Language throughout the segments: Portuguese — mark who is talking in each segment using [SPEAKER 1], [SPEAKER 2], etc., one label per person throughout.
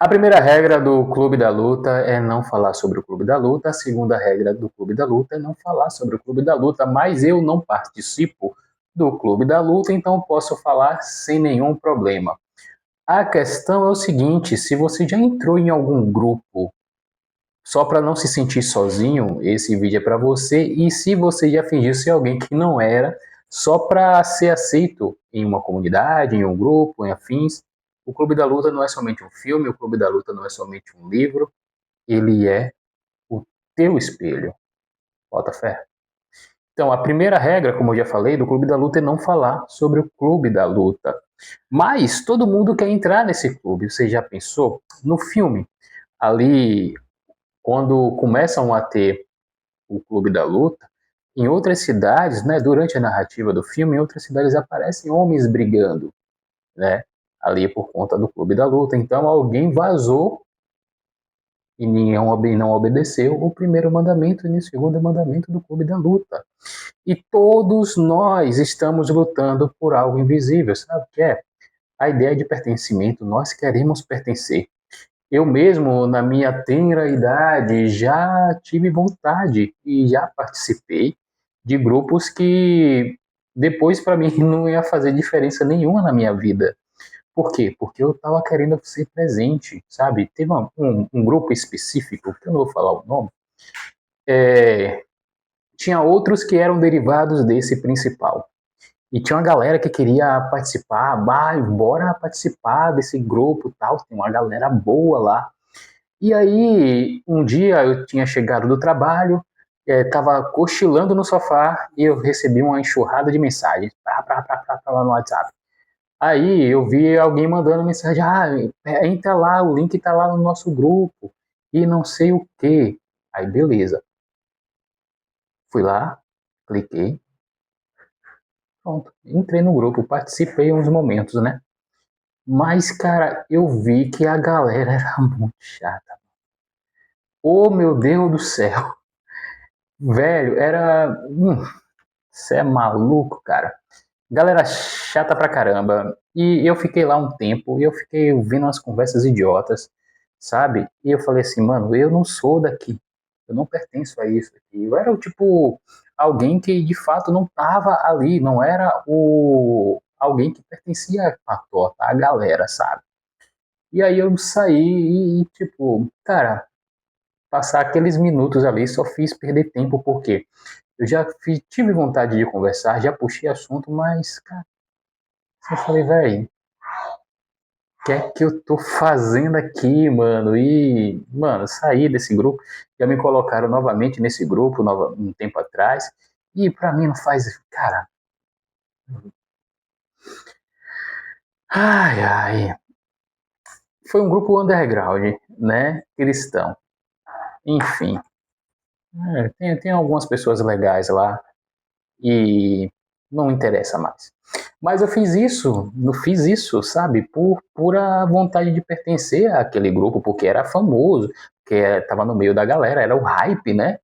[SPEAKER 1] A primeira regra do Clube da Luta é não falar sobre o Clube da Luta. A segunda regra do Clube da Luta é não falar sobre o Clube da Luta. Mas eu não participo do Clube da Luta, então posso falar sem nenhum problema. A questão é o seguinte: se você já entrou em algum grupo só para não se sentir sozinho, esse vídeo é para você. E se você já fingiu ser alguém que não era, só para ser aceito em uma comunidade, em um grupo, em afins, o Clube da Luta não é somente um filme, o Clube da Luta não é somente um livro, ele é o teu espelho. Bota fé. Então, a primeira regra, como eu já falei, do Clube da Luta é não falar sobre o Clube da Luta. Mas todo mundo quer entrar nesse clube. Você já pensou? No filme, ali, quando começam a ter o Clube da Luta, em outras cidades, né, durante a narrativa do filme, em outras cidades aparecem homens brigando, né, ali por conta do Clube da Luta. Então alguém vazou e ninguém não obedeceu o primeiro mandamento e o segundo mandamento do Clube da Luta. E todos nós estamos lutando por algo invisível, sabe o que é? A ideia de pertencimento, nós queremos pertencer. Eu mesmo, na minha tenra idade, já tive vontade e já participei de grupos que depois para mim não ia fazer diferença nenhuma na minha vida. Por quê? Porque eu estava querendo ser presente, sabe? Teve um grupo específico, que eu não vou falar o nome, é, tinha outros que eram derivados desse principal. E tinha uma galera que queria participar, bora participar desse grupo tal, tem uma galera boa lá. E aí, um dia eu tinha chegado do trabalho, estava cochilando no sofá e eu recebi uma enxurrada de mensagens lá no WhatsApp. Aí eu vi alguém mandando mensagem, entra lá, o link está lá no nosso grupo e não sei o que. Aí beleza, fui lá, cliquei, pronto, entrei no grupo, participei uns momentos, né? Mas, cara, eu vi que a galera era muito chata. Oh, meu Deus do céu. Velho, era. Você é maluco, cara. Galera chata pra caramba. E eu fiquei lá um tempo e eu fiquei ouvindo umas conversas idiotas, sabe? E eu falei assim, mano, eu não sou daqui. Eu não pertenço a isso aqui. Eu era o tipo alguém que de fato não tava ali, não era o alguém que pertencia à tota, à galera, sabe? E aí eu saí e tipo, cara, passar aqueles minutos ali só fiz perder tempo porque eu já tive vontade de conversar, já puxei assunto, mas, cara, eu falei, velho, o que é que eu tô fazendo aqui, mano? E, mano, saí desse grupo, já me colocaram novamente nesse grupo um tempo atrás, e pra mim não faz, cara, ai, ai, foi um grupo underground, né, cristão, enfim, tem algumas pessoas legais lá, e não interessa mais. Mas eu fiz isso, não fiz isso, sabe, por pura vontade de pertencer àquele grupo, porque era famoso, que estava no meio da galera, era o hype, né?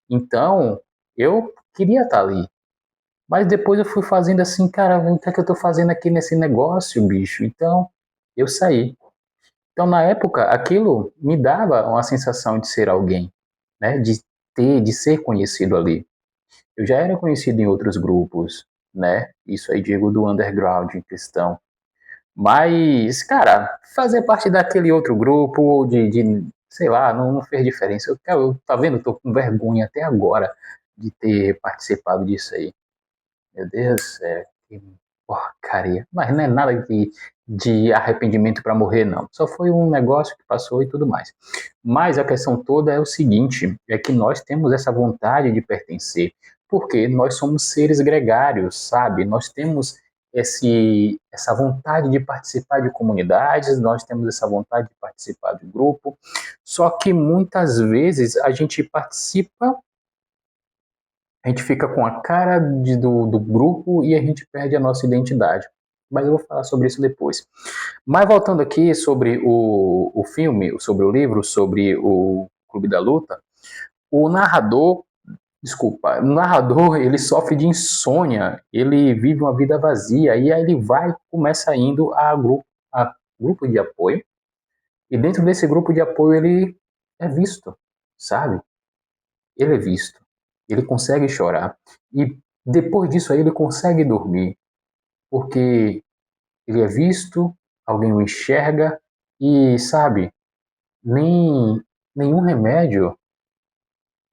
[SPEAKER 1] Então, eu queria estar ali. Mas depois eu fui fazendo assim, cara, o que é que eu tô fazendo aqui nesse negócio, bicho? Então, eu saí. Então, na época, aquilo me dava uma sensação de ser alguém, né? De ser conhecido ali. Eu já era conhecido em outros grupos, né? Isso aí digo do underground em questão. Mas, cara, fazer parte daquele outro grupo sei lá, não fez diferença. Tá vendo? Eu tô com vergonha até agora de ter participado disso aí. Meu Deus do céu, que porcaria. Mas não é nada de arrependimento para morrer, não. Só foi um negócio que passou e tudo mais. Mas a questão toda é o seguinte: é que nós temos essa vontade de pertencer, porque nós somos seres gregários, sabe? Nós temos essa vontade de participar de comunidades, nós temos essa vontade de participar de grupo, só que muitas vezes a gente participa, a gente fica com a cara do grupo e a gente perde a nossa identidade. Mas eu vou falar sobre isso depois. Mas voltando aqui sobre o filme, sobre o livro, sobre o Clube da Luta, o narrador, desculpa, o narrador ele sofre de insônia, ele vive uma vida vazia e aí ele vai começa indo a grupo de apoio E dentro desse grupo de apoio ele é visto, sabe? Ele é visto. Ele consegue chorar. E depois disso aí ele consegue dormir, porque ele é visto, alguém o enxerga e, sabe, nem nenhum remédio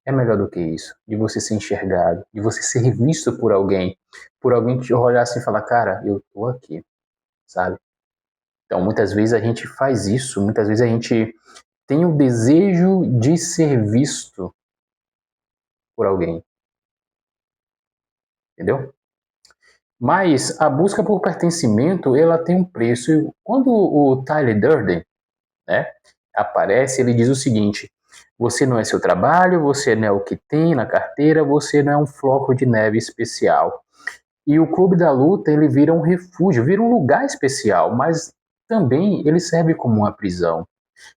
[SPEAKER 1] é melhor do que isso, de você ser enxergado, de você ser visto por alguém que te olhar assim e falar, cara, eu tô aqui, sabe? Então, muitas vezes a gente faz isso, muitas vezes a gente tem o desejo de ser visto por alguém, entendeu? Mas a busca por pertencimento, ela tem um preço. E quando o Tyler Durden, né, aparece, ele diz o seguinte: você não é seu trabalho, você não é o que tem na carteira, você não é um floco de neve especial. E o Clube da Luta, ele vira um refúgio, vira um lugar especial, mas também ele serve como uma prisão.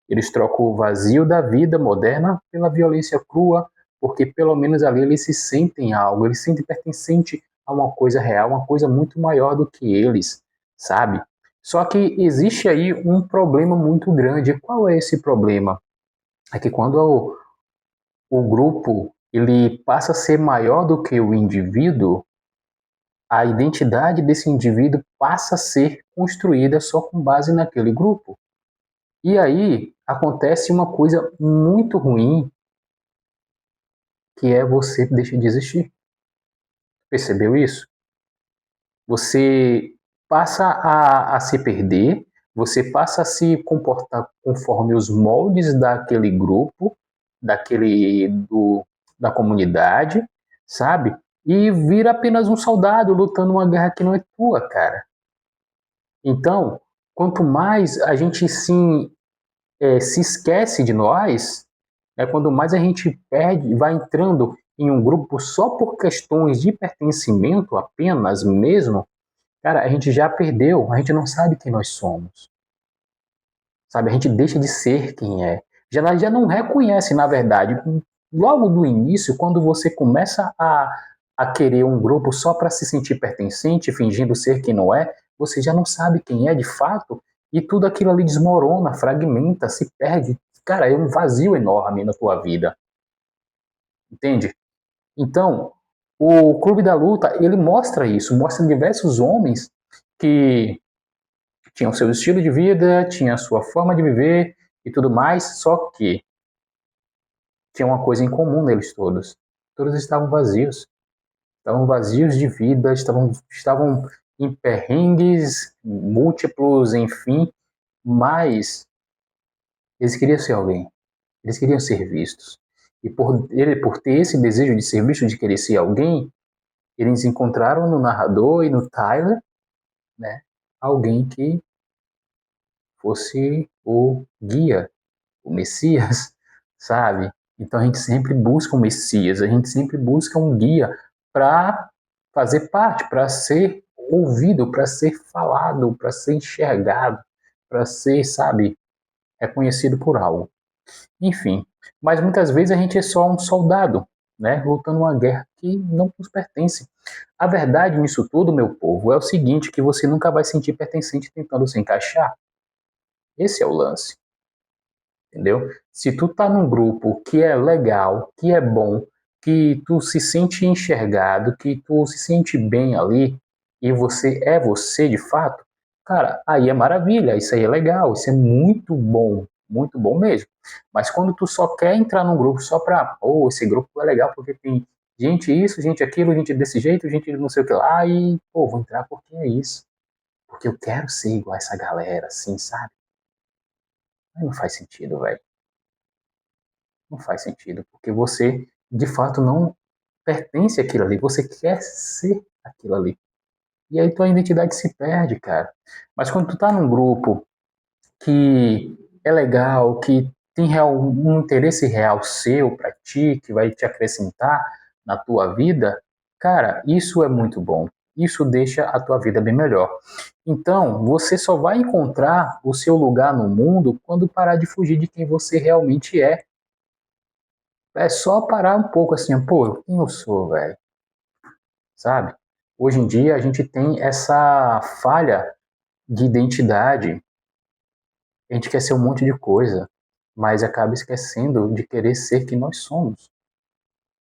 [SPEAKER 1] Eles trocam o vazio da vida moderna pela violência crua, porque pelo menos ali eles se sentem algo, eles se sentem pertencente a uma coisa real, uma coisa muito maior do que eles, sabe? Só que existe aí um problema muito grande. Qual é esse problema? É que quando o grupo ele passa a ser maior do que o indivíduo, a identidade desse indivíduo passa a ser construída só com base naquele grupo. E aí acontece uma coisa muito ruim, que é você deixa de existir. Percebeu isso? Você passa a se perder, você passa a se comportar conforme os moldes daquele grupo, da comunidade, sabe? E vira apenas um soldado lutando uma guerra que não é tua, cara. Então, quanto mais a gente se esquece de nós, quando mais a gente perde, vai entrando em um grupo só por questões de pertencimento apenas mesmo, cara, a gente já perdeu, a gente não sabe quem nós somos, sabe? A gente deixa de ser quem é. Já não reconhece, na verdade, logo do início, quando você começa a querer um grupo só para se sentir pertencente, fingindo ser quem não é, você já não sabe quem é de fato e tudo aquilo ali desmorona, fragmenta, se perde. Cara, é um vazio enorme na tua vida, entende? Então, o Clube da Luta, ele mostra isso, mostra diversos homens que tinham seu estilo de vida, tinha a sua forma de viver e tudo mais, só que tinha uma coisa em comum neles todos. Todos estavam vazios de vida, estavam em perrengues múltiplos, enfim, mas eles queriam ser alguém, eles queriam ser vistos. E por ter esse desejo de ser visto, de querer ser alguém, eles encontraram no narrador e no Tyler, né, alguém que fosse o guia, o Messias, sabe? Então a gente sempre busca um Messias, a gente sempre busca um guia para fazer parte, para ser ouvido, para ser falado, para ser enxergado, para ser, sabe, reconhecido por algo. Enfim, mas muitas vezes a gente é só um soldado, né, lutando uma guerra que não nos pertence. A verdade nisso tudo, meu povo, é o seguinte, que você nunca vai sentir pertencente tentando se encaixar. Esse é o lance, entendeu? Se tu tá num grupo que é legal, que é bom, que tu se sente enxergado, que tu se sente bem ali, e você é você de fato, cara, aí é maravilha, isso aí é legal, isso é muito bom mesmo. Mas quando tu só quer entrar num grupo só pra, oh, esse grupo é legal porque tem gente isso, gente aquilo, gente desse jeito, gente não sei o que lá, e, pô, vou entrar porque é isso. Porque eu quero ser igual a essa galera, assim, sabe? Aí não faz sentido, velho. Não faz sentido, porque você de fato não pertence àquilo ali, você quer ser aquilo ali. E aí tua identidade se perde, cara. Mas quando tu tá num grupo que é legal, que tem um interesse real seu pra ti, que vai te acrescentar na tua vida, cara, isso é muito bom. Isso deixa a tua vida bem melhor. Então, você só vai encontrar o seu lugar no mundo quando parar de fugir de quem você realmente é. É só parar um pouco assim, pô, quem eu sou, velho? Sabe? Hoje em dia a gente tem essa falha de identidade A gente quer ser um monte de coisa, mas acaba esquecendo de querer ser quem nós somos,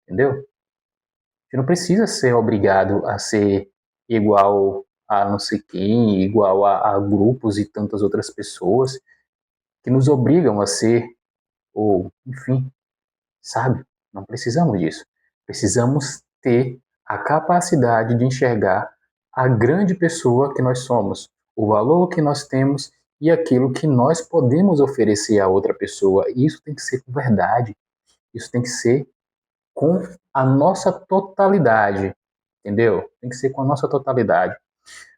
[SPEAKER 1] entendeu? A gente não precisa ser obrigado a ser igual a não sei quem, igual a grupos e tantas outras pessoas que nos obrigam a ser, ou enfim, sabe? Não precisamos disso. Precisamos ter a capacidade de enxergar a grande pessoa que nós somos, o valor que nós temos e aquilo que nós podemos oferecer a outra pessoa. E isso tem que ser com verdade. Isso tem que ser com a nossa totalidade, entendeu? Tem que ser com a nossa totalidade.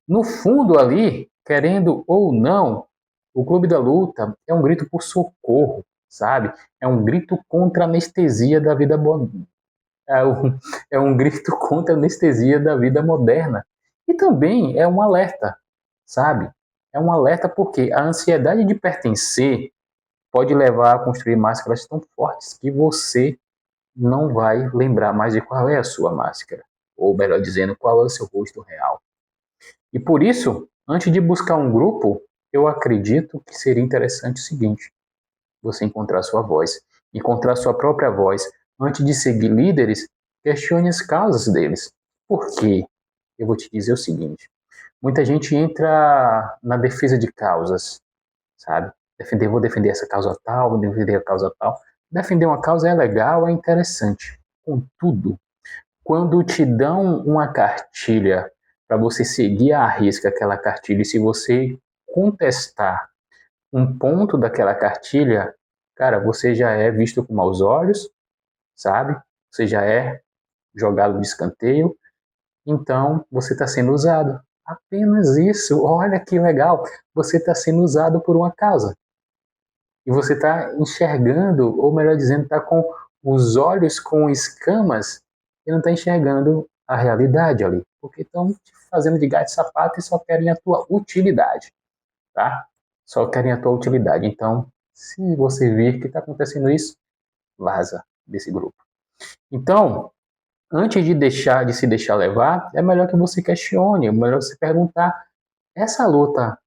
[SPEAKER 1] No fundo ali, querendo ou não, o Clube da Luta é um grito por socorro, sabe? É um grito contra a anestesia da vida é um grito contra a anestesia da vida moderna. E também é um alerta, sabe? É um alerta porque a ansiedade de pertencer pode levar a construir máscaras tão fortes que você não vai lembrar mais de qual é a sua máscara, ou melhor dizendo, qual é o seu rosto real. E por isso, antes de buscar um grupo, eu acredito que seria interessante o seguinte: você encontrar sua voz, encontrar sua própria voz. Antes de seguir líderes, questione as causas deles. Por quê? Eu vou te dizer o seguinte: muita gente entra na defesa de causas, sabe? Vou defender essa causa tal, vou defender a causa tal. Defender uma causa é legal, é interessante. Contudo, quando te dão uma cartilha para você seguir à risca aquela cartilha, e se você contestar um ponto daquela cartilha, cara, você já é visto com maus olhos, sabe? Você já é jogado de escanteio, então você está sendo usado. Apenas isso, olha que legal, você está sendo usado por uma causa. E você está enxergando, ou melhor dizendo, está com os olhos com escamas e não está enxergando a realidade ali. Porque estão te fazendo de gato e sapato e só querem a tua utilidade, tá? Só querem a tua utilidade. Então, se você vir que está acontecendo isso, vaza desse grupo. Então, antes de se deixar levar, é melhor que você questione, é melhor você perguntar: essa luta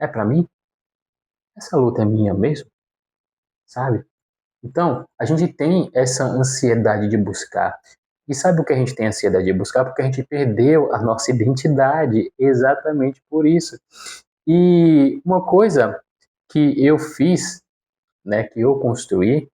[SPEAKER 1] é para mim? Essa luta é minha mesmo? Sabe? Então, a gente tem essa ansiedade de buscar. E sabe o que a gente tem ansiedade de buscar? Porque a gente perdeu a nossa identidade, exatamente por isso. E uma coisa que eu fiz, né, que eu construí,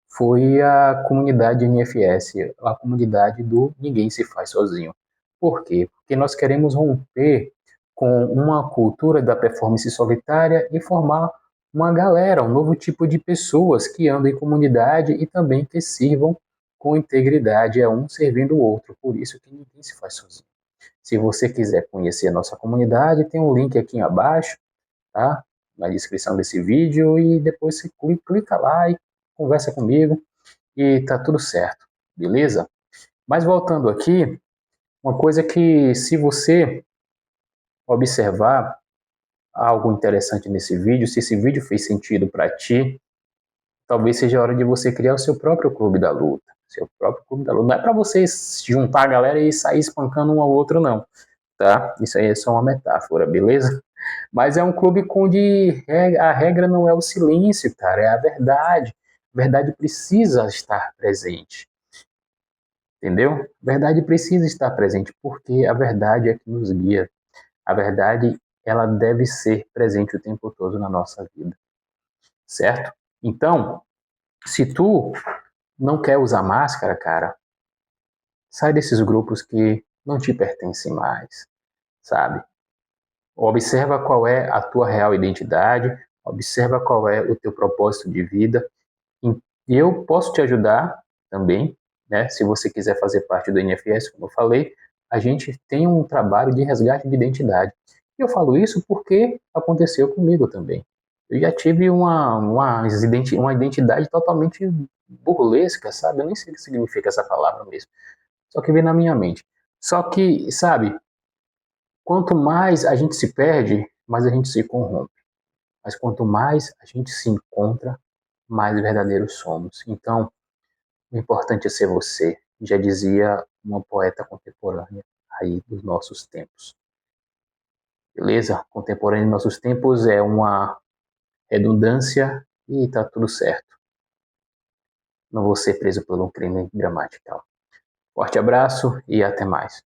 [SPEAKER 1] foi a comunidade NFS, a comunidade do Ninguém Se Faz Sozinho. Por quê? Porque nós queremos romper com uma cultura da performance solitária e formar uma galera, um novo tipo de pessoas que andam em comunidade e também que sirvam com integridade, é um servindo o outro. Por isso que ninguém se faz sozinho. Se você quiser conhecer a nossa comunidade, tem um link aqui abaixo, tá? Na descrição desse vídeo, e depois você clica lá e conversa comigo e tá tudo certo, beleza? Mas voltando aqui, uma coisa que, se você observar algo interessante nesse vídeo, se esse vídeo fez sentido para ti, talvez seja a hora de você criar o seu próprio clube da luta. Seu próprio clube da luta. Não é para você juntar a galera e sair espancando um ao outro, não, tá? Isso aí é só uma metáfora, beleza? Mas é um clube onde a regra não é o silêncio, cara, é a verdade. A verdade precisa estar presente, entendeu? A verdade precisa estar presente, porque a verdade é que nos guia. A verdade, ela deve ser presente o tempo todo na nossa vida, certo? Então, se tu não quer usar máscara, cara, sai desses grupos que não te pertencem mais, sabe? Observa qual é a tua real identidade, observa qual é o teu propósito de vida. E eu posso te ajudar também, né? Se você quiser fazer parte do NFS, como eu falei, a gente tem um trabalho de resgate de identidade. E eu falo isso porque aconteceu comigo também. Eu já tive uma identidade totalmente burlesca, sabe? Eu nem sei o que significa essa palavra mesmo. Só que veio na minha mente. Só que, sabe, quanto mais a gente se perde, mais a gente se corrompe. Mas quanto mais a gente se encontra, mais verdadeiros somos. Então, o importante é ser você, já dizia uma poeta contemporânea aí dos nossos tempos. Beleza? Contemporânea dos nossos tempos é uma redundância e tá tudo certo. Não vou ser preso por um crime gramatical. Forte abraço e até mais.